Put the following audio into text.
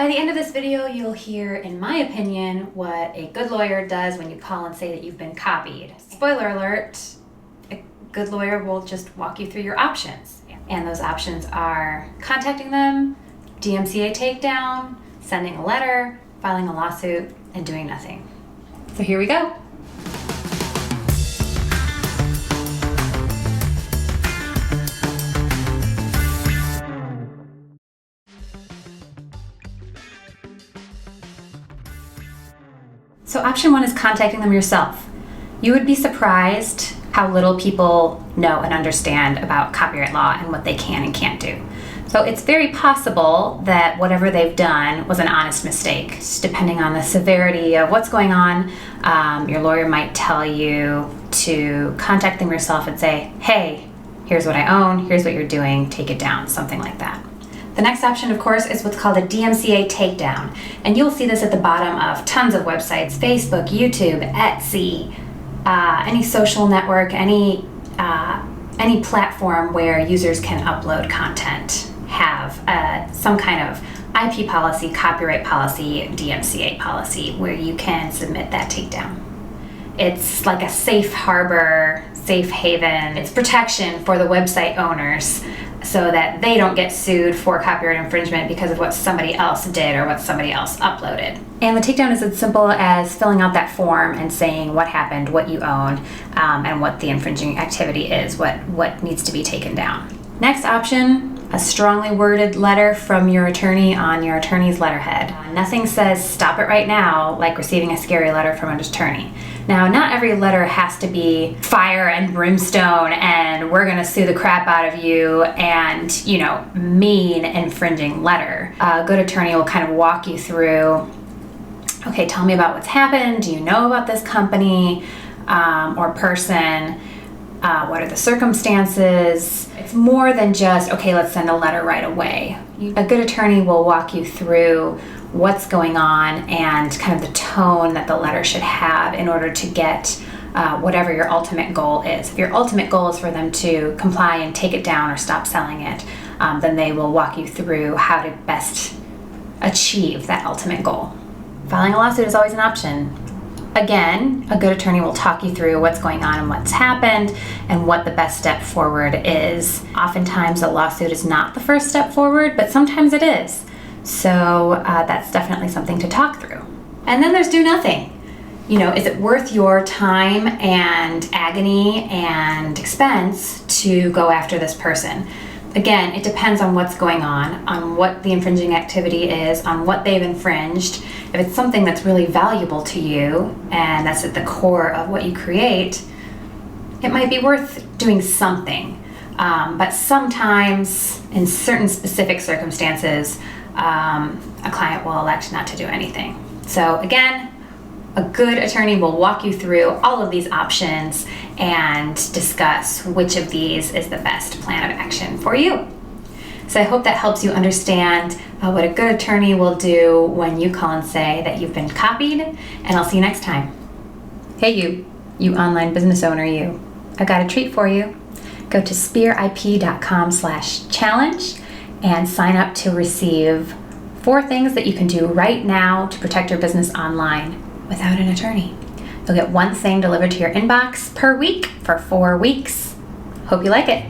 By the end of this video, you'll hear, in my opinion, what a good lawyer does when you call and say that you've been copied. Spoiler alert, a good lawyer will just walk you through your options. And those options are contacting them, DMCA takedown, sending a letter, filing a lawsuit, and doing nothing. So here we go. So option one is contacting them yourself. You would be surprised how little people know and understand about copyright law and what they can and can't do. So it's very possible that whatever they've done was an honest mistake. Just depending on the severity of what's going on, your lawyer might tell you to contact them yourself and say, hey, here's what I own, here's what you're doing, take it down, something like that. The next option, of course, is what's called a DMCA takedown. And you'll see this at the bottom of tons of websites, Facebook, YouTube, Etsy, any social network, any platform where users can upload content, have some kind of IP policy, copyright policy, DMCA policy, where you can submit that takedown. It's like a safe harbor, safe haven. It's protection for the website owners so that they don't get sued for copyright infringement because of what somebody else did or what somebody else uploaded. And the takedown is as simple as filling out that form and saying what happened, what you own, and what the infringing activity is, what needs to be taken down. Next option, a strongly worded letter from your attorney on your attorney's letterhead. Nothing says stop it right now like receiving a scary letter from an attorney. Now, not every letter has to be fire and brimstone and we're gonna sue the crap out of you and, mean infringing letter. A good attorney will kind of walk you through, okay, tell me about what's happened. Do you know about this company or person? What are the circumstances? It's more than just, okay, let's send a letter right away. A good attorney will walk you through what's going on and kind of the tone that the letter should have in order to get whatever your ultimate goal is. If your ultimate goal is for them to comply and take it down or stop selling it, then they will walk you through how to best achieve that ultimate goal. Filing a lawsuit is always an option. Again, a good attorney will talk you through what's going on and what's happened and what the best step forward is. Oftentimes a lawsuit is not the first step forward, but sometimes it is. So that's definitely something to talk through. And then there's do nothing. Is it worth your time and agony and expense to go after this person? Again, it depends on what's going on what the infringing activity is, on what they've infringed. If it's something that's really valuable to you and that's at the core of what you create, it might be worth doing something. But sometimes, in certain specific circumstances, a client will elect not to do anything. So again, a good attorney will walk you through all of these options and discuss which of these is the best plan of action for you. So I hope that helps you understand what a good attorney will do when you call and say that you've been copied, and I'll see you next time. Hey you online business owner you, I got a treat for you. Go to spearip.com/challenge and sign up to receive 4 things that you can do right now to protect your business online without an attorney. You'll get 1 thing delivered to your inbox per week for 4 weeks. Hope you like it.